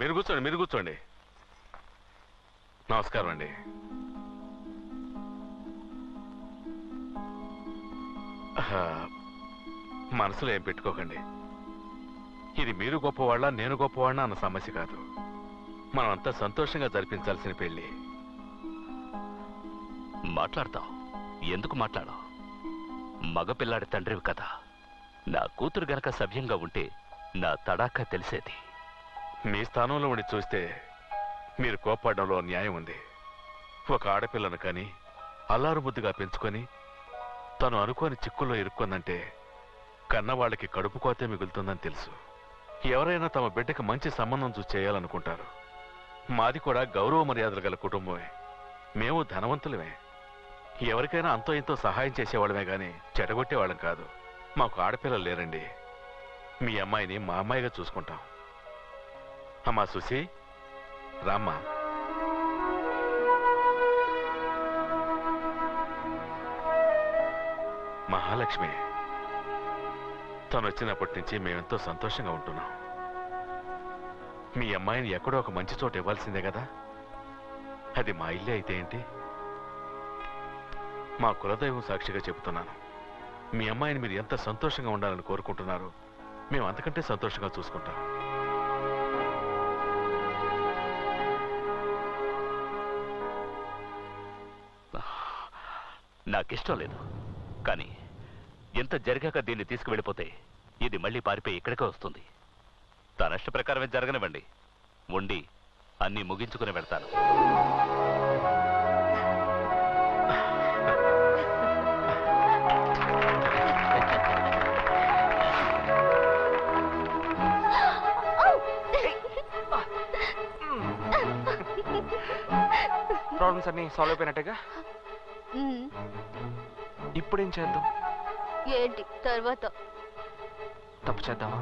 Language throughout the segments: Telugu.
మీరు కూర్చోండి, మీరు కూర్చోండి. నమస్కారం అండి. మనసులో ఏం పెట్టుకోకండి. ఇది మీరు గొప్పవాళ్ళ నేను గొప్పవాళ్ళ అన్న సమస్య కాదు. మనం అంతా సంతోషంగా జరిపించాల్సిన పెళ్లి. మాట్లాడతావు, ఎందుకు మాట్లాడవు? మగపిల్లాడి తండ్రివి కదా. నా కూతురు గనక సవ్యంగా ఉంటే నా తడాకా తెలిసేది. మీ స్థానంలో ఉండి చూస్తే మీరు కోప్పడడంలో న్యాయం ఉంది. ఒక ఆడపిల్లను కానీ అల్లారు బుద్ధిగా పెంచుకొని తను అనుకోని చిక్కుల్లో ఇరుక్కుందంటే కన్నవాళ్ళకి కడుపు కోతే మిగులుతుందని తెలుసు. ఎవరైనా తమ బిడ్డకి మంచి సంబంధం చూసి చేయాలనుకుంటారు. మాది కూడా గౌరవ మర్యాదలు గల కుటుంబమే. మేము ధనవంతులమే. ఎవరికైనా అంతో ఇంతో సహాయం చేసేవాళ్ళమే కానీ చెడగొట్టేవాళ్ళం కాదు. మాకు ఆడపిల్లలు లేరండి. మీ అమ్మాయిని మా అమ్మాయిగా చూసుకుంటాం. అమ్మా సుశీ, రామ్మా. మహాలక్ష్మి తను వచ్చినప్పటి నుంచి మేమెంతో సంతోషంగా ఉంటున్నాం. మీ అమ్మాయిని ఎక్కడో ఒక మంచి చోట ఇవ్వాల్సిందే కదా. అది మా ఇల్లే అయితే ఏంటి? మా కులదైవం సాక్షిగా చెబుతున్నాను, మీ అమ్మాయిని మీరు ఎంత సంతోషంగా ఉండాలని కోరుకుంటున్నారో మేము అంతకంటే సంతోషంగా చూసుకుంటాం. నాకిష్టం లేదు, కానీ ఎంత జరిగాక దీన్ని తీసుకువెళ్ళిపోతే ఇది మళ్ళీ పారిపోయి ఇక్కడికే వస్తుంది. తన ఇష్ట ప్రకారమే జరగనివ్వండి. ఉండి అన్నీ ముగించుకుని వెళ్తాను. ప్రాబ్లమ్స్ అన్ని సాల్వ్ అయిపోయినట్టుగా. ఇప్పుడేం చేద్దాం? ఏంటి తర్వాత? తప్పు చేద్దామా?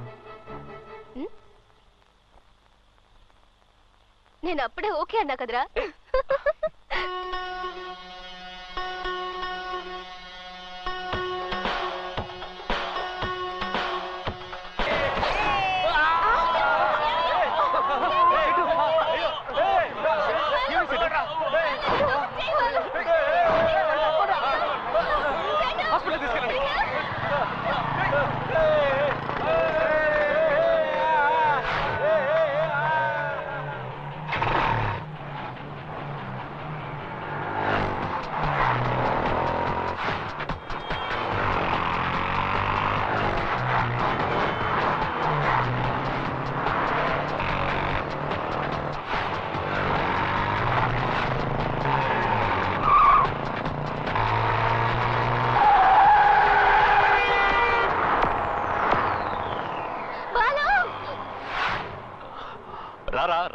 నేను అప్పుడే ఓకే అన్నా కదరా.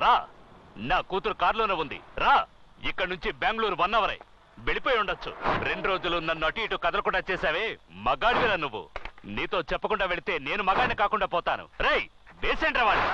రా, నా కూతురు కారులోనే ఉంది. రా, ఇక్కడి నుంచి బెంగళూరు 1 అవర్ వెళ్ళిపోయి ఉండొచ్చు. 2 రోజులు నన్ను అటు ఇటు కదలకుండా చేసావే, మగాడివిరా నువ్వు. నీతో చెప్పకుండా వెళితే నేను మగాడిని కాకుండా పోతాను. రేయ్, వేసేంట్రా వాడిని.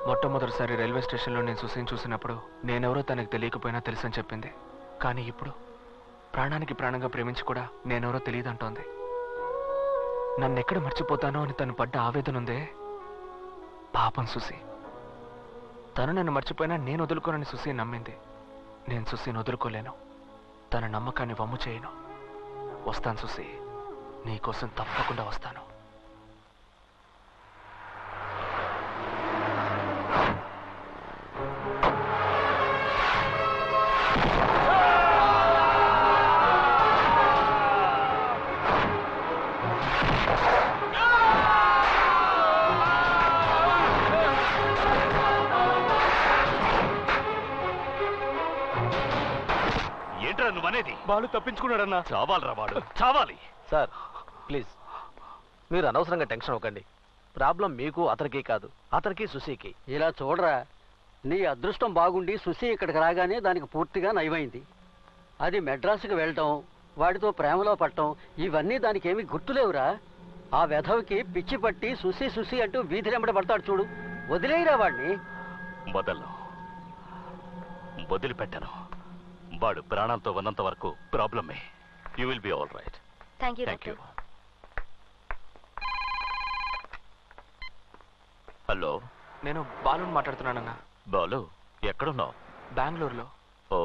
మొట్టమొదటిసారి రైల్వే స్టేషన్లో నేను సుసీని చూసినప్పుడు నేనెవరో తనకు తెలియకపోయినా తెలుసని చెప్పింది. కానీ ఇప్పుడు ప్రాణానికి ప్రాణంగా ప్రేమించి కూడా నేనెవరో తెలియదంటోంది. నన్నెక్కడ మర్చిపోతానో అని తను పడ్డ ఆవేదన ఉందే, పాపం సుసి. తను నన్ను మర్చిపోయినా నేను వదులుకోనని సుసి నమ్మింది. నేను సుసిని వదులుకోలేను. తన నమ్మకాన్ని వమ్ము చేయను. వస్తాను సుసి, నీకోసం తప్పకుండా వస్తాను. నువ్వనేది బాలు తప్పించుకున్నాడన్నా. చావాలరా వాడు, చావాలి. సార్ ప్లీజ్, మీరు అనవసరంగా టెన్షన్ అవ్వకండి. ప్రాబ్లం మీకు అతనికి కాదు, అతనికి సుశీకి. ఇలా చూడరా, నీ అదృష్టం బాగుండి సుశీ ఇక్కడికి రాగానే దానికి పూర్తిగా నయమైంది. అది మెడ్రాసుకి వెళ్ళటం, వాడితో ప్రేమలో పడటం, ఇవన్నీ దానికి ఏమీ గుర్తులేవురా. ఆ వెధవికి పిచ్చి పట్టి సుశీ సుశీ అంటూ వీధిరెంబడి పడతాడు చూడు. వదిలేయరా వాడిని. వదిలిపెట్టను. వాడు ప్రాణాలతో ఉన్నంత వరకు ప్రాబ్లమే. You will be all right. Thank you. Thank you. Hello, నేను బాలుని మాట్లాడుతున్నానన్నా. బాలు, ఎక్కడున్నావు? బెంగళూరులో. ఓ,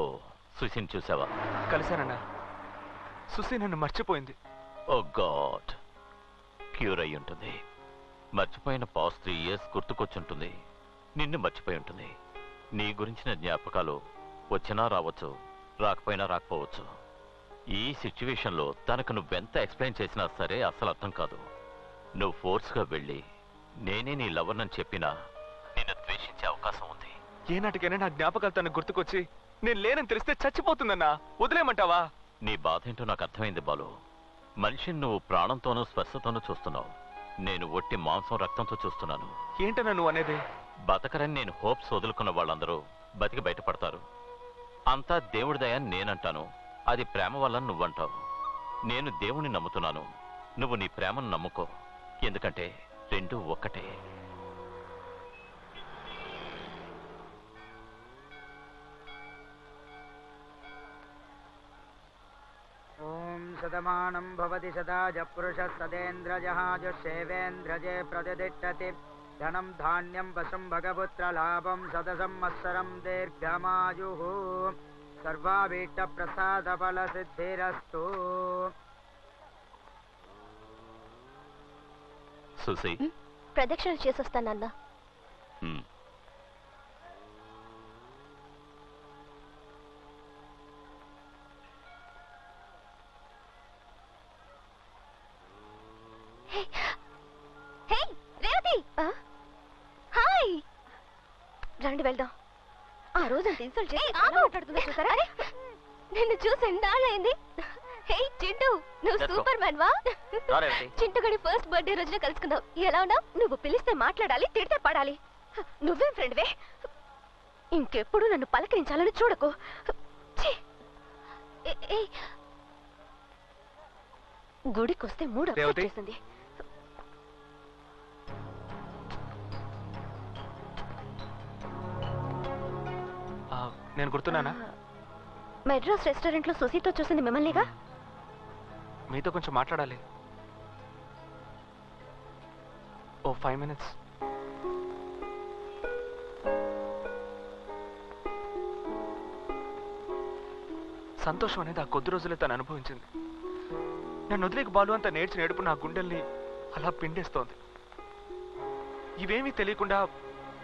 సుశీని చూసావా? కలిశానన్నా. సుశీ నన్ను మర్చిపోయింది. ఓ గాడ్, క్యూర్ అయి ఉంటుంది. మర్చిపోయిన పాస్ట్ 3 years గుర్తుకొచ్చుంటుంది. నిన్ను మర్చిపోయి ఉంటుంది. నీ గురించిన జ్ఞాపకాలు వచ్చినా రావచ్చు, రాకపోయినా రాకపోవచ్చు. ఈ సిచ్యువేషన్లో తనకు నువ్వెంత ఎక్స్ప్లెయిన్ చేసినా సరే అసలు అర్థం కాదు. నువ్వు ఫోర్స్గా వెళ్ళి నేనే నీ లవర్నని చెప్పినా నిన్ను ద్వేషించే అవకాశం ఉంది. ఏనాటికైనా నా జ్ఞాపకాలు తనకు గుర్తుకొచ్చి నేను లేనని తెలిస్తే చచ్చిపోతుందన్నా. వదిలేమంటావా? నీ బాధ ఏంటో నాకు అర్థమైంది బాలు. మనిషిని నువ్వు ప్రాణంతోనూ స్పర్శతోనూ చూస్తున్నావు. నేను ఒట్టి మాంసం రక్తంతో చూస్తున్నాను. ఏంటన్నా నువ్వు అనేది? బతకరని నేను హోప్స్ వదులుకున్న వాళ్ళందరూ బతికి బయటపడతారు. అంతా దేవుడి దయ అని నేనంటాను. అది ప్రేమ వల్ల నువ్వంటావు. నేను దేవుణ్ణి నమ్ముతున్నాను. నువ్వు నీ ప్రేమను నమ్ముకో. ఎందుకంటే రెండూ ఒక్కటే. ఓం శతమానం భవతి శతాజ పురుష సదేంద్రజహాజుషేవేంద్రజే ప్రతిష్టతి ధనం ధాన్యం వశం భగపుత్ర లాభం శతసంవత్సరం దీర్ఘమాయు సర్వాభీష్ట ప్రసాద ఫల సిద్ధిరస్తు. సుసి, ప్రదక్షిణలు చేసొస్తానన్నా. హాయ్, రండి వెళ్దాం. ఆ రోజు ఇన్సల్ట్ చేసి మాట్లాడుతున్నా చూసారా? నిన్ను చూసి ఎన్నాళ్ళైంది. హే చింటూ, నువ్వు సూపర్ మ్యాన్ వా? చింటూ గడి ఫస్ట్ బర్త్డే రోజున కలుసుకుందాం. ఎలా ఉన్నావు? నువ్వు పిలిస్తే మాట్లాడాలి, తిడితే పడాలి. నువ్వేం ఫ్రెండ్ వే? ఇంకెప్పుడు నన్ను పలకరించాలని చూడకు. గుడికొస్తే మూడు వచ్చేసింది. నేను గుర్తున్నానా? మెడ్రాస్ రెస్టారెంట్లో సుసీతో చూసింది మిమ్మల్నిగా. మీతో కొంచెం మాట్లాడాలి. ఓ 5 minutes. సంతోషం అనేది ఆ కొద్ది రోజులే తను అనుభవించింది. నన్ను వదిలేక బాలు అంత నేర్చి నేడుపు నా గుండెల్ని అలా పిండేస్తోంది. ఇవేమీ తెలియకుండా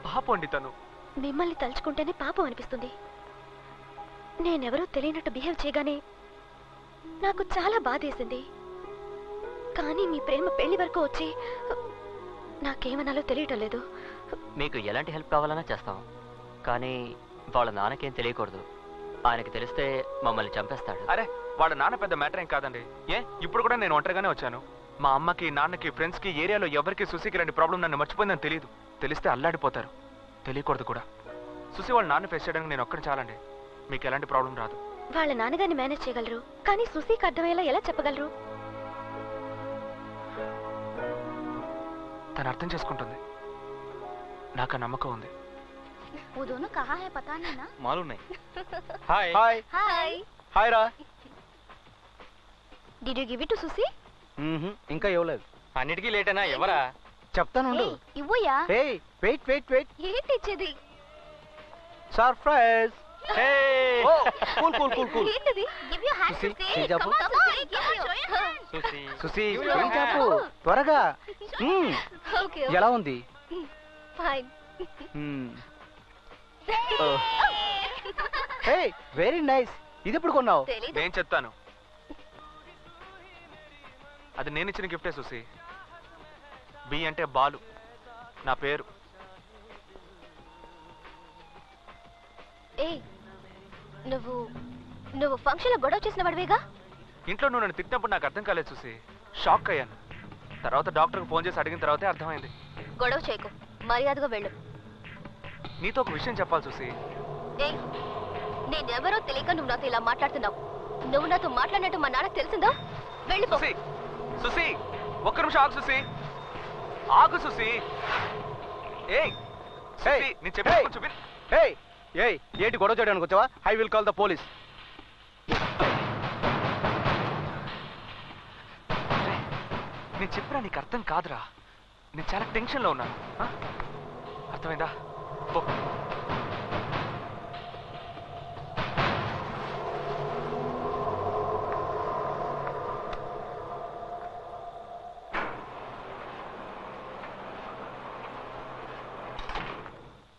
పాపండి తను. మిమ్మల్ని తలుచుకుంటేనే పాపం అనిపిస్తుంది. నేనెవరో తెలియనట్టు బిహేవ్ చేయగానే నాకు చాలా బాధేసింది. కానీ మీ ప్రేమ పెళ్లి వరకు వచ్చి నాకేమనాలో తెలియటం లేదు. మీకు ఎలాంటి హెల్ప్ కావాలన్నా చేస్తాం, కానీ వాళ్ళ నాన్నకేం తెలియకూడదు. ఆయనకి తెలిస్తే మమ్మల్ని చంపేస్తాడు. అరే వాళ్ళ నాన్న పెద్ద మ్యాటర్ ఏం కాదండి. ఇప్పుడు కూడా నేను ఒంటరిగానే వచ్చాను. మా అమ్మకి, నాన్నకి, ఫ్రెండ్స్కి, ఏరియాలో ఎవరికి సుశీకి ఇలాంటి ప్రాబ్లం నన్ను మర్చిపోయిందని తెలియదు. తెలిస్తే అల్లాడిపోతారు. తెలియకూడదు కూడా. సుశీ వాళ్ళ నాన్న ఫేస్ చేయడానికి నేను ఒక్కడి చాలండి. మీకు ఎలాంటి ప్రాబ్లం రాదు. వాళ్ళ నాన్నగారిని మేనేజ్ చేయగలరు, కానీ సుశీకి అర్థమయ్యేలా ఎలా చెప్పగలరు? తను అర్థం చేసుకుంటుంది. నాకు ఆ నమ్మకం ఉంది. वो दोनों कहाँ है पता नहीं ना. మాలు ఉన్నాయి. హాయ్ हाय హాయ్ రా. Did you give it to Sushi? ఇంకా ఇవ్వలేదు. అన్నిటికీ లేట్ అయినా ఎవరా? చెప్తానుండు. ఇవ్వయా. Hey wait wait wait. ఏంటి ఇచ్చేది? Surprise. Hey oh cool cool cool cool. ఏంటిది? Give you hand Sushi, Sushi. చేయి చాపు. Come on, give you. Sushi. Sushi ఏం చెప్పు త్వరగా. ఓకే. ఎలా ఉంది? ఫైన్. Hey very nice. ఇది ఎప్పుడు కొన్నావు? తెలీదు. నేను చెప్తాను. అది నేను ఇచ్చిన గిఫ్టే సుశీ. బి అంటే బాలు, నా పేరు. ఏయ్ నువ్వు ఫంక్షన్ లో గొడవ చేసిన వాడివేగా? ఇంట్లో నువ్వు నన్ను తిట్టినప్పుడు నాకు అర్థం కాలేదు సుశీ. షాక్ అయ్యాను. తర్వాత డాక్టర్కి ఫోన్ చేసి అడిగిన తర్వాతే అర్థమైంది. గొడవ చేయకు, మర్యాదగా వెళ్ళు. నీతో ఒక విషయం చెప్పాలి సుశీ. ఏయ్ నేనెవరో తెలియక నువ్వు నాతో ఇలా మాట్లాడుతున్నావు. నువ్వు నాతో మాట్లాడినట్టు మా నాన్నకు తెలిసిందా? వెళ్ళిపో. సుశీ, సుశీ ఒక్క నిమిషం ఆగు సుశీ. ఆగు సుశీ. ఏయ్ సుశీ, నేను చెప్పేది కొంచెం విను. ఏయ్ ఏయ్ ఏంటి గొడవ చేయడానికి వచ్చావా? I will call the police. నేను చెప్పినా నీకు అర్థం కాదురా. నేను చాలా టెన్షన్లో ఉన్నాను. అర్థమైందా? ఓ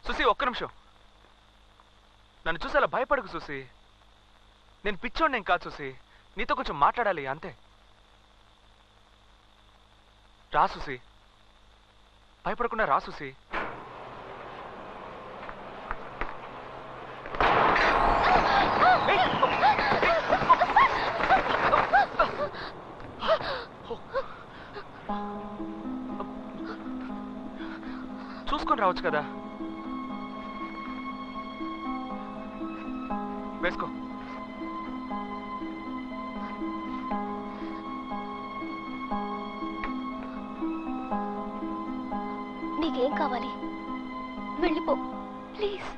సుశీ ఒక్క నిమిషం. నన్ను చూసి అలా భయపడకు సుశీ. నేను పిచ్చోడిని ఏం కాదు సుశీ. నీతో కొంచెం మాట్లాడాలి అంతే. రా సుశీ, భయపడకుండా రా సుశీ. చూసుకొని రావచ్చు కదా. వేసుకో. నీకేం కావాలి? వెళ్ళిపో ప్లీజ్.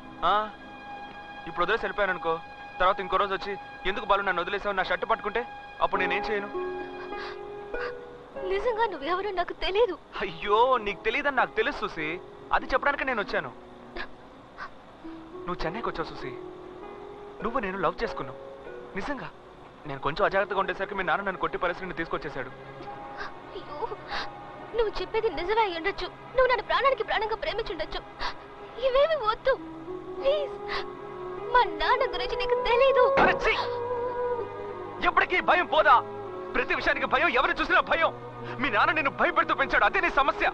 ఇప్పుడు వదిలేసి వెళ్ళిపోయాను అనుకో. తర్వాత ఇంకో రోజు వచ్చి ఎందుకు బాలు నన్ను వదిలేసావు, నా షర్ట్ పట్టుకుంటే అప్పుడు నేనేం చేయను? నిజంగా నువ్వెవరో నాకు తెలియదు. అయ్యో నీకు తెలియదని నాకు తెలుసు సుశీ. అది చెప్పడానికి నేను వచ్చాను. నువ్వు చెన్నైకి వచ్చావు సుశీ. నువ్వు నేను లవ్ చేసుకున్నావు నిజంగా. నేను కొంచెం అజాగ్రత్తగా ఉండేసరికి మీ నాన్న నన్ను కొట్టి పరిస్థితిని తీసుకొచ్చేశాడు. అయ్యో నువ్వు చెప్పేది నిజమే అయి ఉండొచ్చు. నువ్వు నన్ను ప్రాణానికి ప్రాణంగా ప్రేమించుండొచ్చు. ఇవేమి వద్దు ప్లీజ్. మా నాన్న గురించి నీకు తెలీదు. ఎప్పటికీ భయం పోదా? ప్రతి విషయానికి భయం, ఎవరు చూసినా భయం. మీ నాన్న నిన్ను భయపెడుతూ పెంచాడు, అదే నీ సమస్య.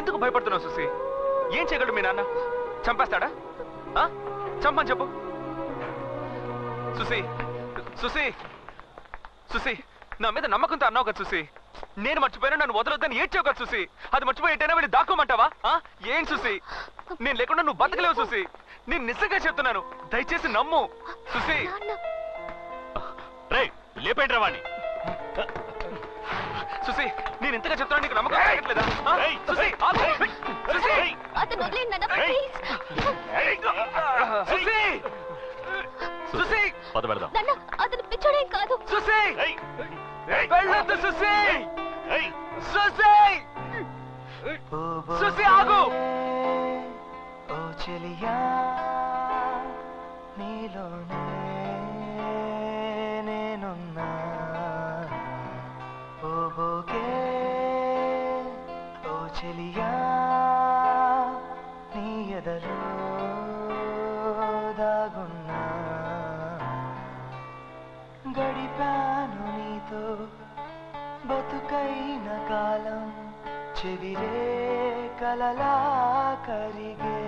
ఎందుకు భయపడుతున్నావు సుశీ? ఏం చేయగలడు మీ నాన్న? చంపేస్తాడా? చంపని చెప్పు. సుశీ, సుశీ, సుశీ నా మీద నమ్మకంతో అన్నావు కదా సుశీ. నేను మర్చిపోయినా నన్ను వదలొద్దని ఏడ్చావు కదా సుశీ. అది మర్చిపోయి ఎటైనా వెళ్ళి దాక్కోమంటావా? ఏం సుశీ, నేను లేకుండా నువ్వు బతకలేవు సుశీ. నేను నిజంగా చెప్తున్నాను, దయచేసి నమ్ము సుశీ. రేయ్ లేపేంట్రా వాణ్ణి. సుశీ నేను ఇంతగా చెప్తున్నా నీకు నమ్మకం కలగట్లేదా? సుశీ ఆగు. సుశీ అతను వదిలేయండి నాన్న ప్లీజ్. సుశీ సుసి పద పెడదాం. నాన్న అతను పిచ్చోడేం కాదు. సుసి ఏయ్! వెళ్ళొద్దు సుసి ఏయ్! సుసి సుసి ఆగు. ఓ చెలియా నీలోనే నేనున్నా ఓకే ఓ చెలియా నీ ఎదలో దాగున్నా గడిపాను నీతో బతుకైన కాలం చెవిరే కలలా కరిగే